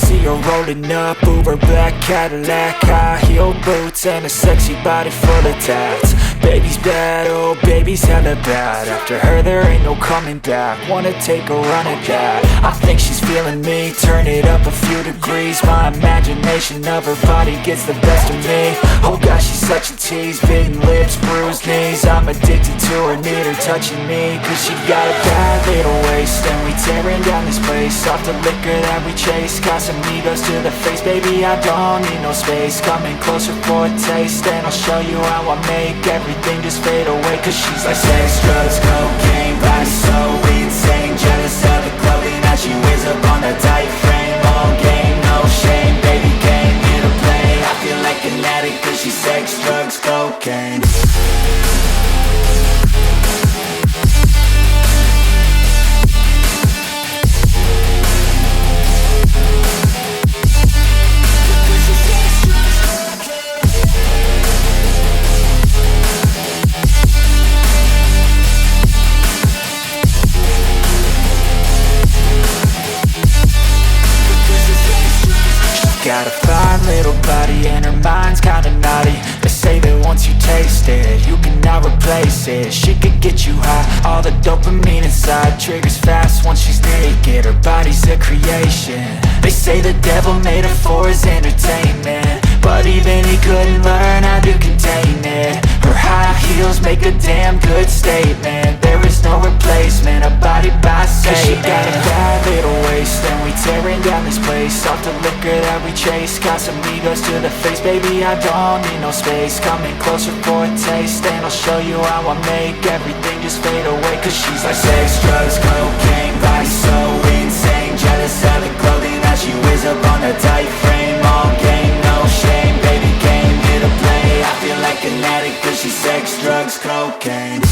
see her rolling up, Uber black Cadillac, high heel boots and a sexy body full of tats. Baby's bad, oh baby's hella bad. After her there ain't no coming back. Wanna take a run at that. I think she's feeling me, turn it up a few degrees. My imagination of her body gets the best of me. Oh gosh, she's such a tease, bitten lips, bruised knees. I'm addicted to her, need her touching me, cause she got a bad little waist. And we tearing down this place, off the liquor that we chase. Got some egos to the face, baby I don't need no space. Coming closer for a taste, and I'll show you how I make everything just fade away. Cause she's like sex, drugs, cocaine, body so insane. Jealous of the clothing that she wears up on a tight frame. All game, no shame, baby came here to play. I feel like an addict cause she's sex, drugs, cocaine. Got a fine little body and her mind's kinda naughty. They say that once you taste it, you cannot replace it. She could get you high, all the dopamine inside triggers fast once she's naked. Her body's a creation. They say the devil made her for his entertainment, but even he couldn't learn how to contain it. Her high heels make a damn good statement. There is no replacement, a body by Satan. Cause she got a bad little waist, and we tearing down this place. Off the liquor that we chase, got some egos to the face. Baby, I don't need no space. Coming closer for a taste, and I'll show you how I make everything just fade away. Cause she's like sex, drugs, cocaine, body so insane. Jealous of the clothing that she wears up on a tight frame. All game, no shame, baby came here to play. I feel like an addict cause she's sex, drugs, cocaine.